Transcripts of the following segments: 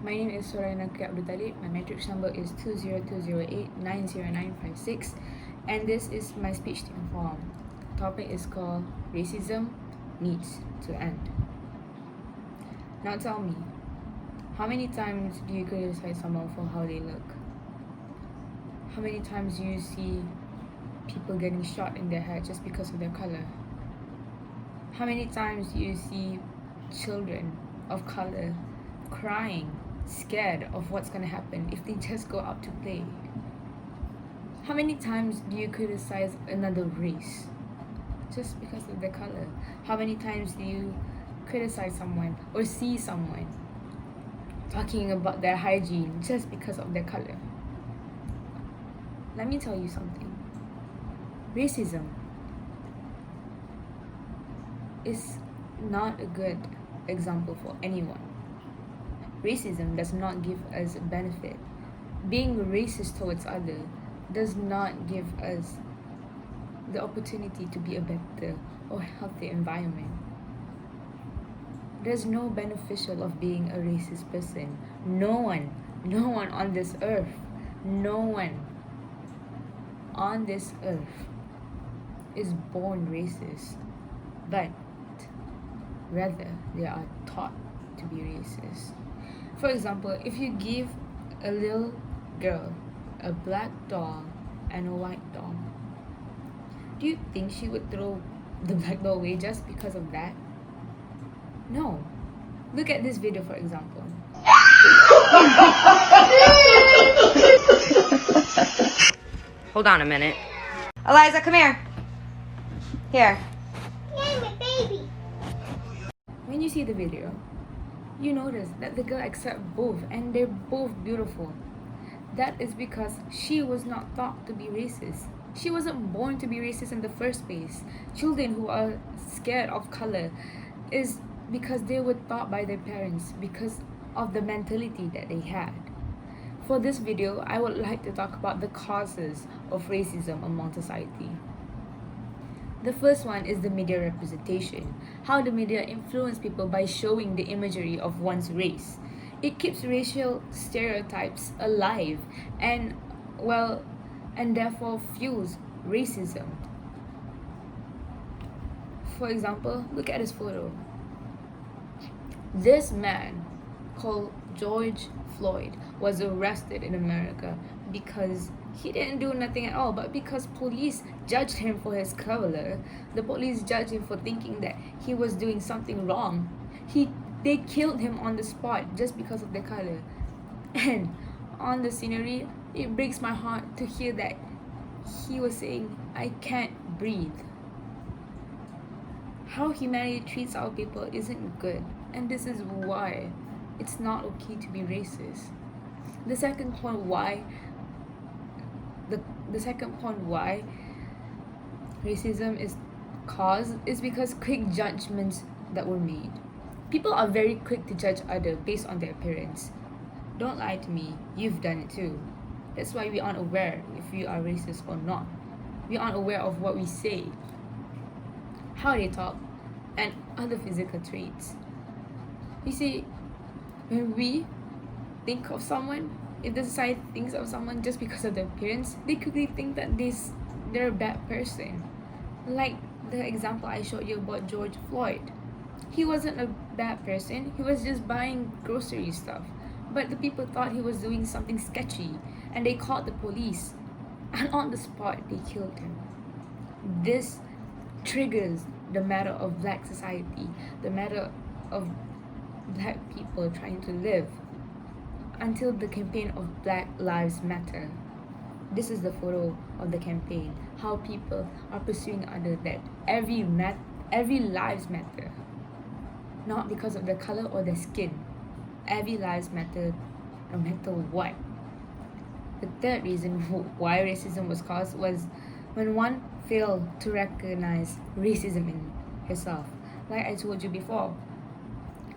My name is Soraina Abdul Talib. My matrix number is 20208900956, and this is my speech to inform. The topic is called Racism Needs to End. Now tell me, how many times do you criticize someone for how they look? How many times do you see people getting shot in their head just because of their color? How many times do you see children of color crying, scared of what's going to happen if they just go out to play? How many times do you criticize another race just because of their color? How many times do you criticize someone or see someone talking about their hygiene just because of their color? Let me tell you something. Racism is not a good example for anyone. Racism does not give us a benefit. Being racist towards others does not give us the opportunity to be a better or healthy environment. There's no beneficial of being a racist person. No one on this earth, no one on this earth is born racist, but rather they are taught to be racist. For example, if you give a little girl a black doll and a white doll, do you think she would throw the black doll away just because of that? No. Look at this video, for example. Hold on a minute. Eliza, come here. Here. Yay, my baby. When you see the video, you notice that the girl accepts both and they're both beautiful. That is because she was not taught to be racist. She wasn't born to be racist in the first place. Children who are scared of color is because they were taught by their parents because of the mentality that they had. For this video, I would like to talk about the causes of racism among society. The first one is the media representation. How the media influence people by showing the imagery of one's race. It keeps racial stereotypes alive and therefore fuels racism. For example, look at this photo. This man called George Floyd was arrested in America because he didn't do nothing at all, but because police judged him for his color, the police judged him for thinking that he was doing something wrong. They killed him on the spot just because of the color. And on the scenery, it breaks my heart to hear that he was saying, "I can't breathe." How humanity treats our people isn't good, and this is why it's not okay to be racist. The second point why racism is caused is because quick judgments that were made. People are very quick to judge others based on their appearance. Don't lie to me, you've done it too. That's why we aren't aware if we are racist or not. We aren't aware of what we say, how they talk, and other physical traits. You see, when we think of someone, if the society thinks of someone just because of their appearance, they quickly think that they're a bad person. Like the example I showed you about George Floyd. He wasn't a bad person, he was just buying grocery stuff. But the people thought he was doing something sketchy and they called the police. And on the spot, they killed him. This triggers the matter of black society, the matter of black people trying to live, until the campaign of Black Lives Matter. This is the photo of the campaign, how people are pursuing under that every lives matter, not because of their color or their skin. Every lives matter, no matter what. The third reason why racism was caused was when one failed to recognize racism in herself. Like I told you before,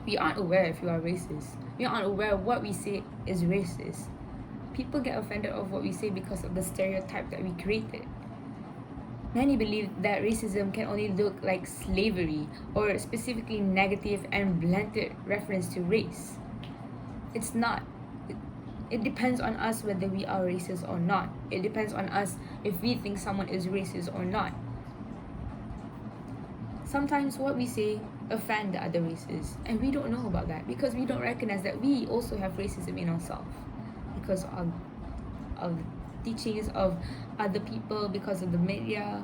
we aren't aware if you are racist. We aren't aware of what we say is racist. People get offended of what we say because of the stereotype that we created. Many believe that racism can only look like slavery or specifically negative and blunted reference to race. It's not. It depends on us whether we are racist or not. It depends on us if we think someone is racist or not. Sometimes what we say offend the other races, and we don't know about that because we don't recognize that we also have racism in ourselves because of the teachings of other people, because of the media,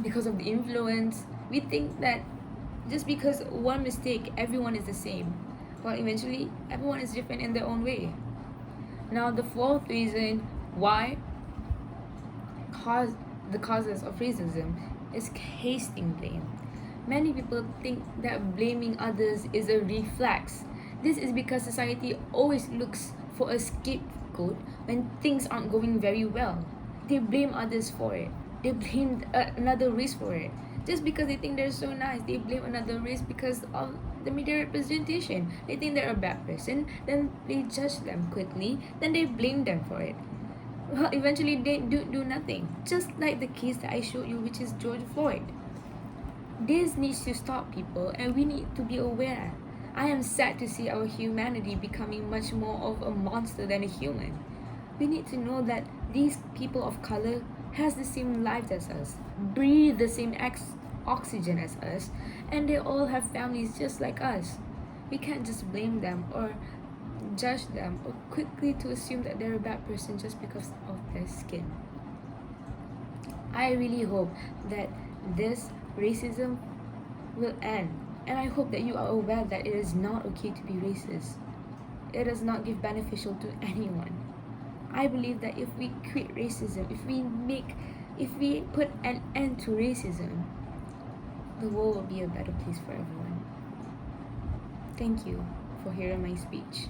because of the influence. We think that just because one mistake, everyone is the same. Well, eventually, everyone is different in their own way. Now, the fourth reason why the causes of racism is casting blame. Many people think that blaming others is a reflex. This is because society always looks for a scapegoat when things aren't going very well. They blame others for it. They blame another race for it. Just because they think they're so nice, they blame another race because of the media representation. They think they're a bad person, then they judge them quickly, then they blame them for it. Well, eventually they do nothing. Just like the case that I showed you, which is George Floyd. This needs to stop, people, and we need to be aware. I am sad to see our humanity becoming much more of a monster than a human. We need to know that these people of color has the same lives as us, breathe the same oxygen as us, and they all have families just like us. We can't just blame them or judge them or quickly to assume that they're a bad person just because of their skin. I really hope that this racism will end, and I hope that you are aware that it is not okay to be racist. It does not give beneficial to anyone. I believe that if we quit racism, if we put an end to racism, the world will be a better place for everyone. Thank you for hearing my speech.